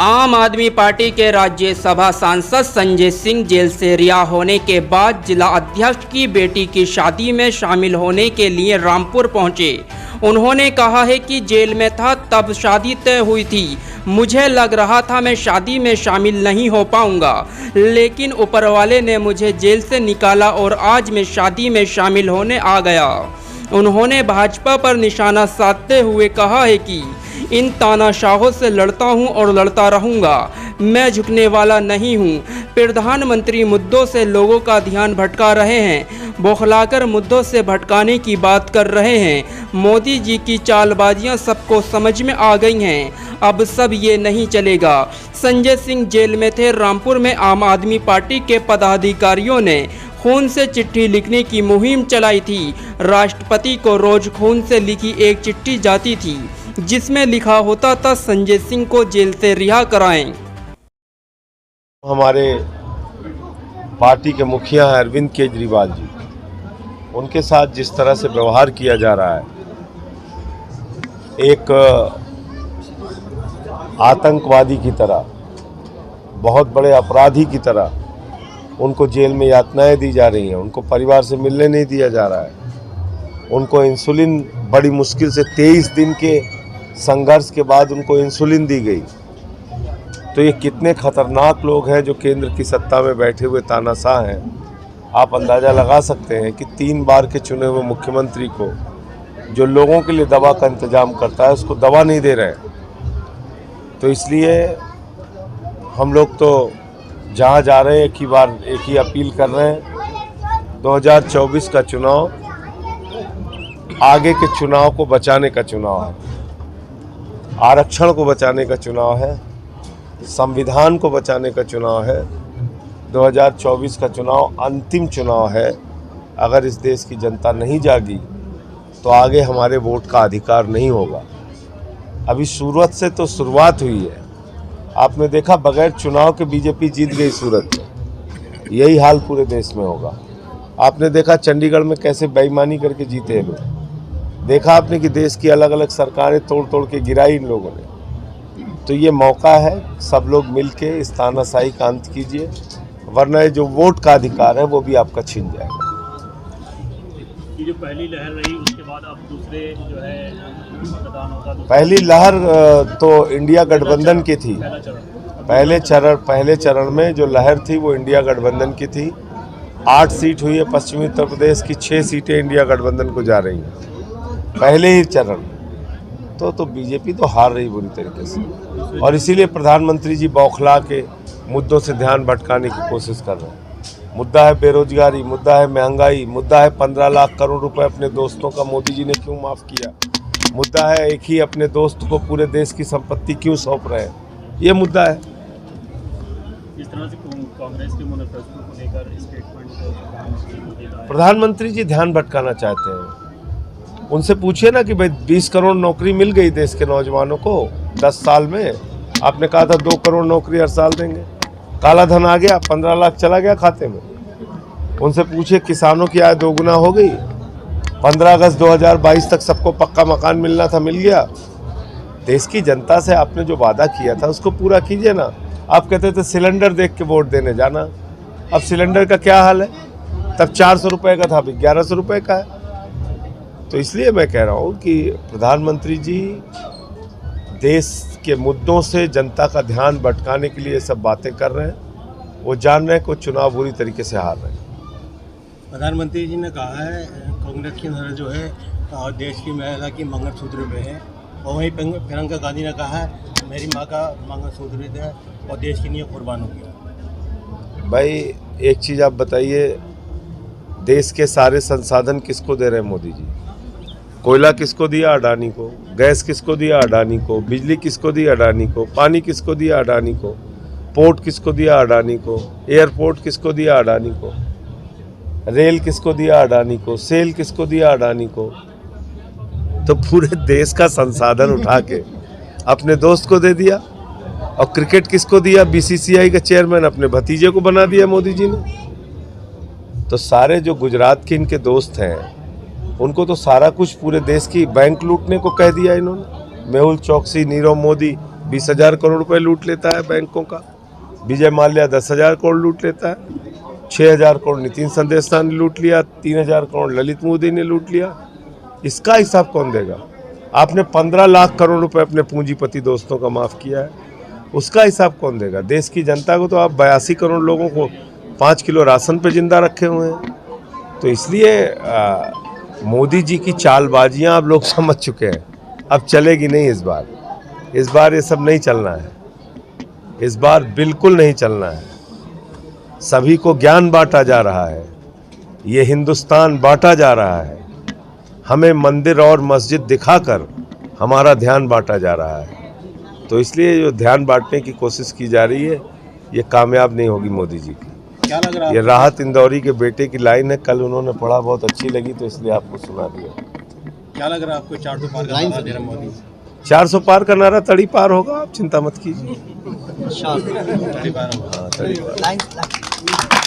आम आदमी पार्टी के राज्यसभा सांसद संजय सिंह जेल से रिहा होने के बाद जिला अध्यक्ष की बेटी की शादी में शामिल होने के लिए रामपुर पहुंचे। उन्होंने कहा है कि जेल में था तब शादी तय हुई थी। मुझे लग रहा था मैं शादी में शामिल नहीं हो पाऊंगा, लेकिन ऊपर वाले ने मुझे जेल से निकाला और आज मैं शादी में शामिल होने आ गया। उन्होंने भाजपा पर निशाना साधते हुए कहा है कि इन तानाशाहों से लड़ता हूं और लड़ता रहूंगा। मैं झुकने वाला नहीं हूं। प्रधानमंत्री मुद्दों से लोगों का ध्यान भटका रहे हैं, बौखलाकर मुद्दों से भटकाने की बात कर रहे हैं। मोदी जी की चालबाजियां सबको समझ में आ गई हैं। अब सब ये नहीं चलेगा। संजय सिंह जेल में थे। रामपुर में आम आदमी पार्टी के पदाधिकारियों ने खून से चिट्ठी लिखने की मुहिम चलाई थी। राष्ट्रपति को रोज खून से लिखी एक चिट्ठी जाती थी जिसमें लिखा होता था संजय सिंह को जेल से रिहा कराएं। हमारे पार्टी के मुखिया हैं अरविंद केजरीवाल जी, उनके साथ जिस तरह से व्यवहार किया जा रहा है, एक आतंकवादी की तरह, बहुत बड़े अपराधी की तरह उनको जेल में यातनाएं दी जा रही हैं। उनको परिवार से मिलने नहीं दिया जा रहा है। उनको इंसुलिन बड़ी मुश्किल से 23 दिन के संघर्ष के बाद उनको इंसुलिन दी गई। तो ये कितने खतरनाक लोग हैं जो केंद्र की सत्ता में बैठे हुए तानाशाह हैं। आप अंदाज़ा लगा सकते हैं कि 3 बार के चुने हुए मुख्यमंत्री को, जो लोगों के लिए दवा का इंतजाम करता है, उसको दवा नहीं दे रहे हैं। तो इसलिए हम लोग तो जहाँ जा रहे हैं एक ही अपील कर रहे हैं। 2024 का चुनाव आगे के चुनाव को बचाने का चुनाव है, आरक्षण को बचाने का चुनाव है, संविधान को बचाने का चुनाव है। 2024 का चुनाव अंतिम चुनाव है। अगर इस देश की जनता नहीं जागी तो आगे हमारे वोट का अधिकार नहीं होगा। अभी सूरत से तो शुरुआत हुई है। आपने देखा बगैर चुनाव के बीजेपी जीत गई सूरत में। यही हाल पूरे देश में होगा। आपने देखा चंडीगढ़ में कैसे बेईमानी करके जीते हैं लोग। देखा आपने कि देश की अलग अलग सरकारें तोड़ तोड़ के गिराई इन लोगों ने। तो ये मौका है, सब लोग मिलके इस तानाशाही का अंत कीजिए, वरना ये जो वोट का अधिकार है वो भी आपका छिन जाएगा। ये जो पहली लहर रही उसके बाद अब दूसरे जो है मतदान होगा। पहली लहर तो इंडिया गठबंधन की थी। पहले चरण में जो लहर थी वो इंडिया गठबंधन की थी। 8 सीट हुई है पश्चिमी उत्तर प्रदेश की, 6 सीटें इंडिया गठबंधन को जा रही हैं पहले ही चरण। तो बीजेपी तो हार रही बुरी तरीके से, और इसीलिए प्रधानमंत्री जी बौखला के मुद्दों से ध्यान भटकाने की कोशिश कर रहे हैं। मुद्दा है बेरोजगारी, मुद्दा है महंगाई, मुद्दा है 15 लाख करोड़ रुपए अपने दोस्तों का मोदी जी ने क्यों माफ़ किया, मुद्दा है एक ही अपने दोस्त को पूरे देश की संपत्ति क्यों सौंप रहे हैं, ये मुद्दा है। इस तरह से कांग्रेस के मैनिफेस्टो को लेकर स्टेटमेंट प्रधानमंत्री जी ध्यान भटकाना चाहते हैं। उनसे पूछिए ना कि भाई 20 करोड़ नौकरी मिल गई देश के नौजवानों को 10 साल में। आपने कहा था 2 करोड़ नौकरी हर साल देंगे। काला धन आ गया, 15 लाख चला गया खाते में। उनसे पूछिए किसानों की आय 2 गुना हो गई। 15 अगस्त 2022 तक सबको पक्का मकान मिलना था, मिल गया। देश की जनता से आपने जो वादा किया था उसको पूरा कीजिए ना। आप कहते थे सिलेंडर देख के वोट देने जाना। अब सिलेंडर का क्या हाल है? तब 400 रुपये का था, अभी 1100 रुपये का है। तो इसलिए मैं कह रहा हूँ कि प्रधानमंत्री जी देश के मुद्दों से जनता का ध्यान भटकाने के लिए ये सब बातें कर रहे हैं। वो जान रहे हैं कि चुनाव बुरी तरीके से हार रहे हैं। प्रधानमंत्री जी ने कहा है कांग्रेस की नजर जो है देश की महिला की मंगलसूत्र पे है, और वहीं प्रियंका गांधी ने कहा है मेरी माँ का मंगलसूत्र है और देश के लिए कुर्बान हो गया। भाई एक चीज़ आप बताइए, देश के सारे संसाधन किसको दे रहे हैं मोदी जी? कोयला किसको दिया? अडानी को। गैस किसको दिया? अडानी को। बिजली किसको दिया? अडानी को। पानी किसको दिया? अडानी को। पोर्ट किसको दिया? अडानी को। एयरपोर्ट किसको दिया? अडानी को। रेल किसको दिया? अडानी को। सेल किसको दिया? अडानी को। तो पूरे देश का संसाधन उठा के अपने दोस्त को दे दिया। और क्रिकेट किसको दिया? बीसीसीआई का चेयरमैन अपने भतीजे को बना दिया मोदी जी ने। तो सारे जो गुजरात के इनके दोस्त हैं उनको तो सारा कुछ पूरे देश की बैंक लूटने को कह दिया इन्होंने। मेहुल चौकसी, नीरव मोदी 20,000 करोड़ रुपए लूट लेता है बैंकों का, विजय माल्या 10,000 करोड़ लूट लेता है, 6,000 करोड़ नितिन संदेशा ने लूट लिया, 3,000 करोड़ ललित मोदी ने लूट लिया। इसका हिसाब कौन देगा? आपने 15 लाख करोड़ रुपए अपने पूंजीपति दोस्तों का माफ़ किया है, उसका हिसाब कौन देगा? देश की जनता को तो आप 82 करोड़ लोगों को 5 किलो राशन पे जिंदा रखे हुए हैं। तो इसलिए मोदी जी की चालबाजियां आप लोग समझ चुके हैं, अब चलेगी नहीं इस बार ये सब नहीं चलना है, इस बार बिल्कुल नहीं चलना है। सभी को ज्ञान बांटा जा रहा है, ये हिंदुस्तान बांटा जा रहा है, हमें मंदिर और मस्जिद दिखाकर हमारा ध्यान बांटा जा रहा है। तो इसलिए जो ध्यान बांटने की कोशिश की जा रही है ये कामयाब नहीं होगी मोदी जी की। क्या लग रहा है ये राहत इंदौरी के बेटे की लाइन है, कल उन्होंने पढ़ा, बहुत अच्छी लगी तो इसलिए आपको सुना दिया। क्या लग रहा है आपको 400 पार का नारा दे रहा मोदी? 400 पार का नारा तड़ी पार होगा, आप चिंता मत कीजिए। तड़ी पार होगा। हाँ, तड़ी पार।